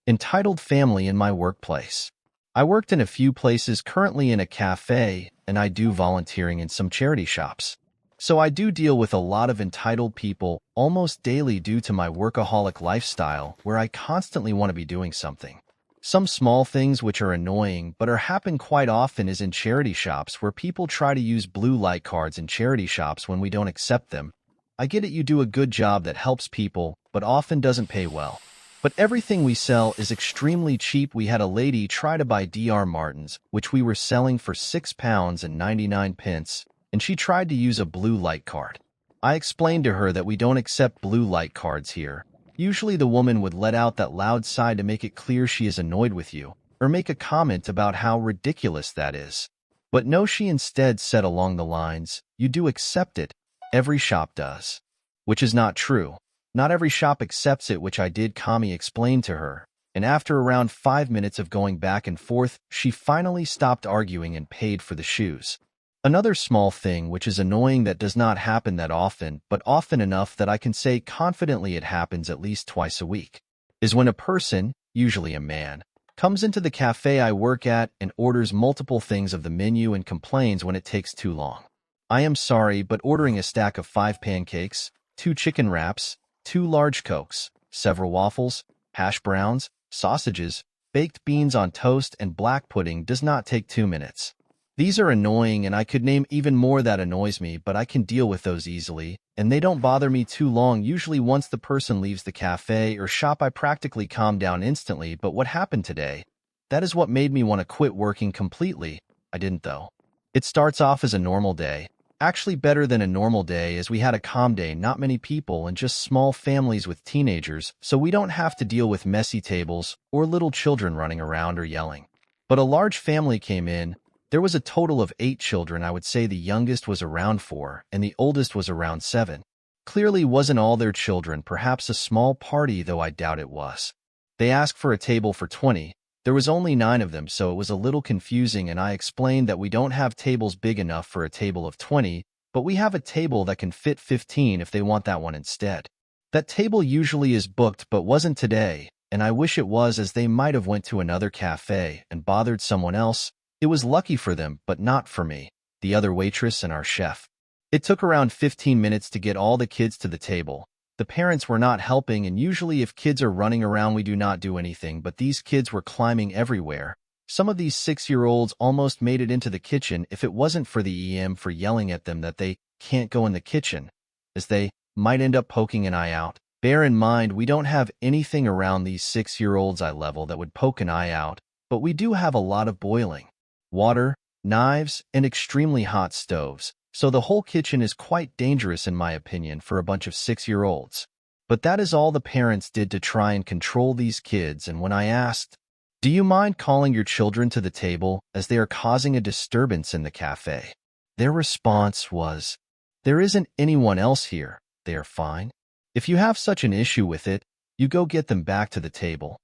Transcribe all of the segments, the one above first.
Entitled family in my workplace. I worked in a few places, currently in a cafe, and I do volunteering in some charity shops. So I do deal with a lot of entitled people almost daily due to my workaholic lifestyle where I constantly want to be doing something. Some small things which are annoying but are happen quite often is in charity shops where people try to use blue light cards in charity shops when we don't accept them. I get it, you do a good job that helps people, but often doesn't pay well. But everything we sell is extremely cheap. We had a lady try to buy Dr. Martens, which we were selling for £6.99, and she tried to use a blue light card. I explained to her that we don't accept blue light cards here. Usually the woman would let out that loud sigh to make it clear she is annoyed with you, or make a comment about how ridiculous that is. But no, she instead said along the lines, "You do accept it. Every shop does." Which is not true. Not every shop accepts it, which I did calmly explain to her, and after around 5 minutes of going back and forth, she finally stopped arguing and paid for the shoes. Another small thing which is annoying that does not happen that often, but often enough that I can say confidently it happens at least twice a week, is when a person, usually a man, comes into the cafe I work at and orders multiple things of the menu and complains when it takes too long. I am sorry, but ordering a stack of 5 pancakes, 2 chicken wraps, 2 large Cokes, several waffles, hash browns, sausages, baked beans on toast, and black pudding does not take 2 minutes. These are annoying, and I could name even more that annoys me, but I can deal with those easily, and they don't bother me too long. Usually once the person leaves the cafe or shop, I practically calm down instantly. But what happened today? That is what made me want to quit working completely. I didn't though. It starts off as a normal day. Actually better than a normal day, as we had a calm day, not many people, and just small families with teenagers, so we don't have to deal with messy tables or little children running around or yelling. But a large family came in. There was a total of 8 children. I would say the youngest was around 4 and the oldest was around 7. Clearly wasn't all their children, perhaps a small party, though I doubt it was. They asked for a table for 20. There was only 9 of them, so it was a little confusing, and I explained that we don't have tables big enough for a table of 20, but we have a table that can fit 15 if they want that one instead. That table usually is booked but wasn't today, and I wish it was, as they might have went to another cafe and bothered someone else. It was lucky for them, but not for me, the other waitress, and our chef. It took around 15 minutes to get all the kids to the table. The parents were not helping, and usually if kids are running around we do not do anything, but these kids were climbing everywhere. Some of these 6-year-olds almost made it into the kitchen if it wasn't for the EM for yelling at them that they can't go in the kitchen, as they might end up poking an eye out. Bear in mind, we don't have anything around these 6-year-olds' eye level that would poke an eye out, but we do have a lot of boiling water, knives, and extremely hot stoves. So the whole kitchen is quite dangerous in my opinion for a bunch of 6-year-olds. But that is all the parents did to try and control these kids, and when I asked, "Do you mind calling your children to the table as they are causing a disturbance in the cafe?" their response was, "There isn't anyone else here. They are fine. If you have such an issue with it, you go get them back to the table."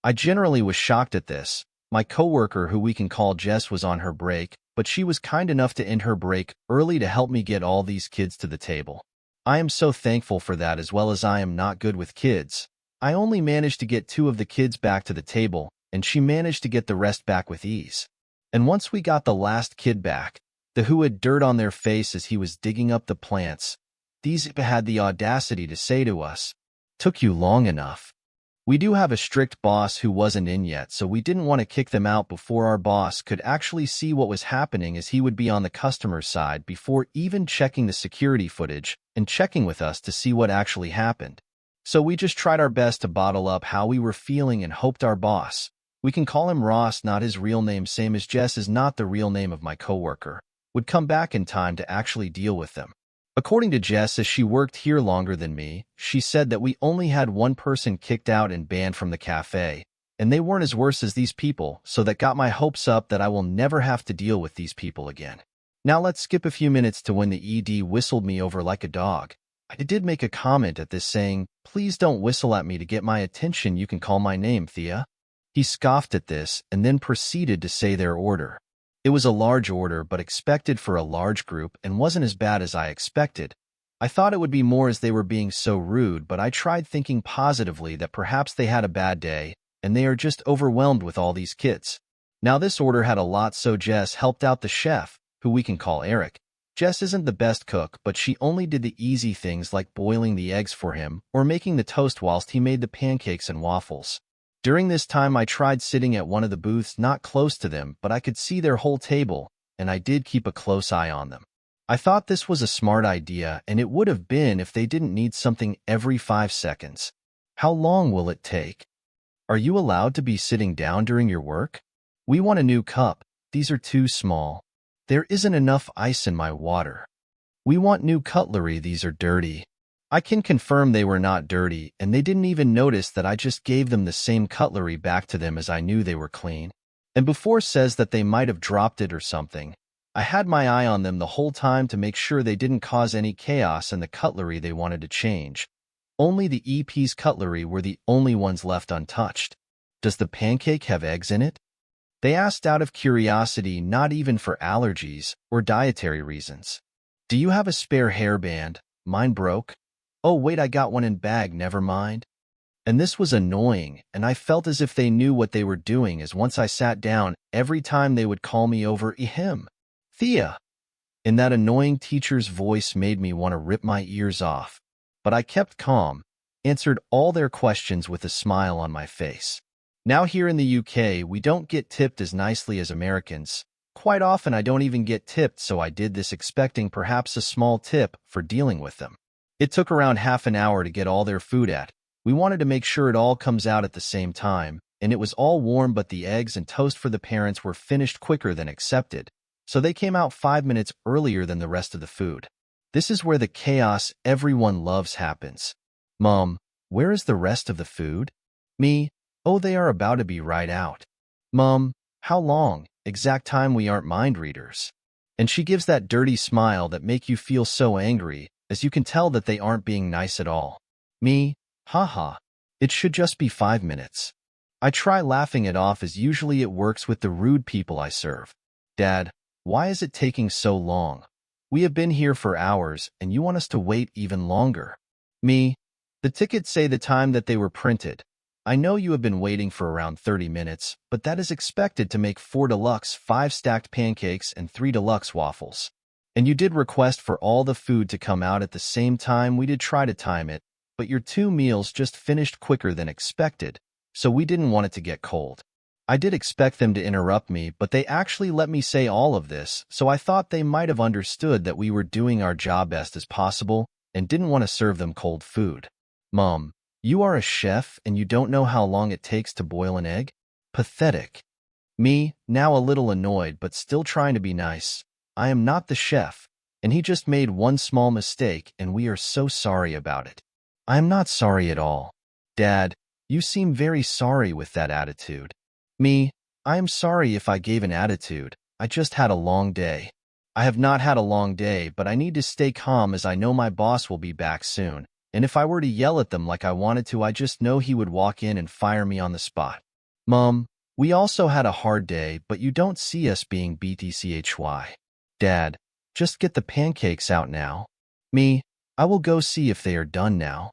I generally was shocked at this. My coworker, who we can call Jess, was on her break, but she was kind enough to end her break early to help me get all these kids to the table. I am so thankful for that, as well as I am not good with kids. I only managed to get 2 of the kids back to the table, and she managed to get the rest back with ease. And once we got the last kid back, the who had dirt on their face as he was digging up the plants, these had the audacity to say to us, "Took you long enough." We do have a strict boss who wasn't in yet, so we didn't want to kick them out before our boss could actually see what was happening, as he would be on the customer side before even checking the security footage and checking with us to see what actually happened. So we just tried our best to bottle up how we were feeling and hoped our boss, we can call him Ross, not his real name, same as Jess is not the real name of my coworker, would come back in time to actually deal with them. According to Jess, as she worked here longer than me, she said that we only had 1 person kicked out and banned from the cafe, and they weren't as worse as these people, so that got my hopes up that I will never have to deal with these people again. Now let's skip a few minutes to when the ED whistled me over like a dog. I did make a comment at this saying, "Please don't whistle at me to get my attention, you can call my name, Thea." He scoffed at this and then proceeded to say their order. It was a large order, but expected for a large group, and wasn't as bad as I expected. I thought it would be more as they were being so rude, but I tried thinking positively that perhaps they had a bad day, and they are just overwhelmed with all these kits. Now this order had a lot, so Jess helped out the chef, who we can call Eric. Jess isn't the best cook, but she only did the easy things like boiling the eggs for him or making the toast whilst he made the pancakes and waffles. During this time, I tried sitting at one of the booths not close to them, but I could see their whole table, and I did keep a close eye on them. I thought this was a smart idea, and it would have been if they didn't need something every 5 seconds. How long will it take? Are you allowed to be sitting down during your work? We want a new cup. These are too small. There isn't enough ice in my water. We want new cutlery. These are dirty. I can confirm they were not dirty, and they didn't even notice that I just gave them the same cutlery back to them as I knew they were clean. And before says that they might have dropped it or something. I had my eye on them the whole time to make sure they didn't cause any chaos in the cutlery they wanted to change. Only the EP's cutlery were the only ones left untouched. Does the pancake have eggs in it? They asked out of curiosity, not even for allergies or dietary reasons. Do you have a spare hairband? Mine broke. Oh wait, I got one in bag, never mind. And this was annoying, and I felt as if they knew what they were doing, as once I sat down, every time they would call me over him. Thea. In that annoying teacher's voice made me want to rip my ears off. But I kept calm, answered all their questions with a smile on my face. Now here in the UK, we don't get tipped as nicely as Americans. Quite often I don't even get tipped, so I did this expecting perhaps a small tip for dealing with them. It took around half an hour to get all their food at. We wanted to make sure it all comes out at the same time, and it was all warm, but the eggs and toast for the parents were finished quicker than accepted, so they came out 5 minutes earlier than the rest of the food. This is where the chaos everyone loves happens. Mom, where is the rest of the food? Me, oh, they are about to be right out. Mom, how long? Exact time, we aren't mind readers. And she gives that dirty smile that make you feel so angry, as you can tell that they aren't being nice at all. Me, haha, it should just be 5 minutes. I try laughing it off, as usually it works with the rude people I serve. Dad, why is it taking so long? We have been here for hours, and you want us to wait even longer. Me, the tickets say the time that they were printed. I know you have been waiting for around 30 minutes, but that is expected to make 4 deluxe 5 stacked pancakes and 3 deluxe waffles. And you did request for all the food to come out at the same time. We did try to time it, but your 2 meals just finished quicker than expected, so we didn't want it to get cold. I did expect them to interrupt me, but they actually let me say all of this, so I thought they might have understood that we were doing our job best as possible and didn't want to serve them cold food. Mom, you are a chef and you don't know how long it takes to boil an egg? Pathetic. Me, now a little annoyed but still trying to be nice. I am not the chef, and he just made one small mistake and we are so sorry about it. I am not sorry at all. Dad, you seem very sorry with that attitude. Me, I am sorry if I gave an attitude. I just had a long day. I have not had a long day, but I need to stay calm as I know my boss will be back soon. And if I were to yell at them like I wanted to, I just know he would walk in and fire me on the spot. Mom, we also had a hard day, but you don't see us being BTCHY. Dad, just get the pancakes out now. Me, I will go see if they are done now.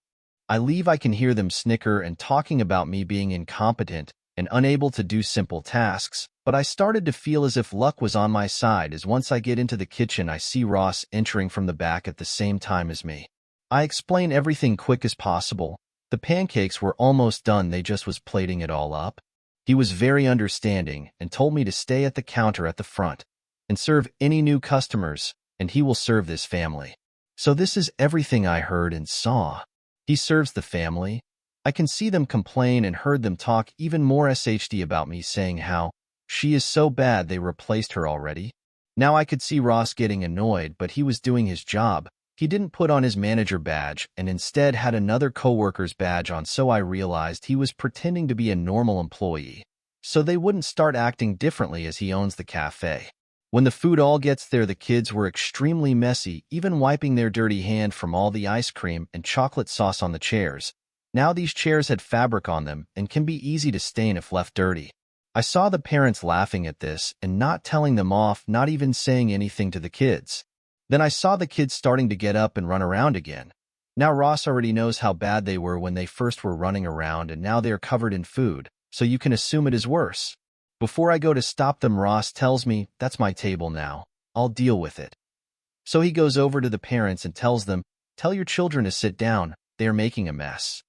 I leave. I can hear them snicker and talking about me being incompetent and unable to do simple tasks, but I started to feel as if luck was on my side, as once I get into the kitchen I see Ross entering from the back at the same time as me. I explain everything quick as possible. The pancakes were almost done, they just was plating it all up. He was very understanding and told me to stay at the counter at the front and serve any new customers, and he will serve this family. So this is everything I heard and saw. He serves the family. I can see them complain and heard them talk even more SHD about me, saying how she is so bad they replaced her already. Now I could see Ross getting annoyed, but he was doing his job. He didn't put on his manager badge and instead had another coworker's badge on, so I realized he was pretending to be a normal employee, so they wouldn't start acting differently as he owns the cafe. When the food all gets there, the kids were extremely messy, even wiping their dirty hand from all the ice cream and chocolate sauce on the chairs. Now these chairs had fabric on them and can be easy to stain if left dirty. I saw the parents laughing at this and not telling them off, not even saying anything to the kids. Then I saw the kids starting to get up and run around again. Now Ross already knows how bad they were when they first were running around, and now they are covered in food, so you can assume it is worse. Before I go to stop them, Ross tells me, "That's my table now. I'll deal with it." So he goes over to the parents and tells them, "Tell your children to sit down. They are making a mess."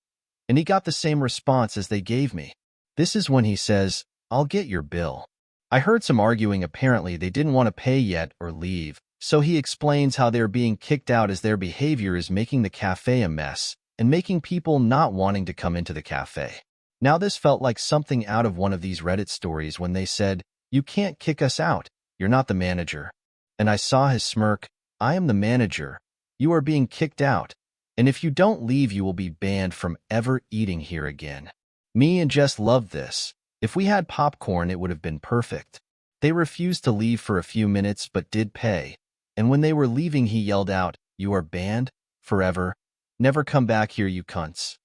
And he got the same response as they gave me. This is when he says, "I'll get your bill." I heard some arguing. Apparently they didn't want to pay yet or leave. So he explains how they're being kicked out as their behavior is making the cafe a mess and making people not wanting to come into the cafe. Now this felt like something out of one of these Reddit stories when they said, "You can't kick us out. You're not the manager." And I saw his smirk. "I am the manager. You are being kicked out. And if you don't leave, you will be banned from ever eating here again." Me and Jess loved this. If we had popcorn, it would have been perfect. They refused to leave for a few minutes but did pay. And when they were leaving, he yelled out, "You are banned? Forever? Never come back here, you cunts."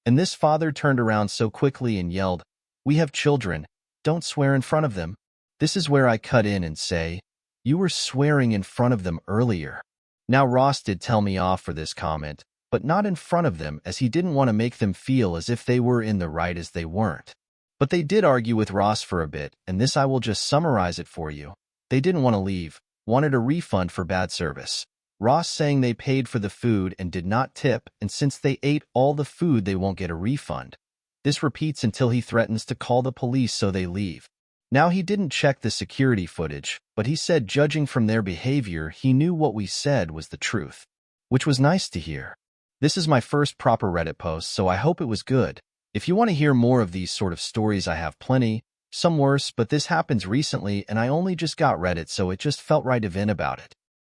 And this father turned around so quickly and yelled, "We have children. Don't swear in front of them." This is where I cut in and say, "You were swearing in front of them earlier." Now Ross did tell me off for this comment, but not in front of them, as he didn't want to make them feel as if they were in the right as they weren't. But they did argue with Ross for a bit, and this I will just summarize it for you. They didn't want to leave, wanted a refund for bad service. Ross saying they paid for the food and did not tip, and since they ate all the food, they won't get a refund. This repeats until he threatens to call the police, so they leave. Now he didn't check the security footage, but he said judging from their behavior, he knew what we said was the truth, which was nice to hear. This is my first proper Reddit post, so I hope it was good. If you want to hear more of these sort of stories, I have plenty, some worse, but this happens recently and I only just got Reddit, so it just felt right to vent about it.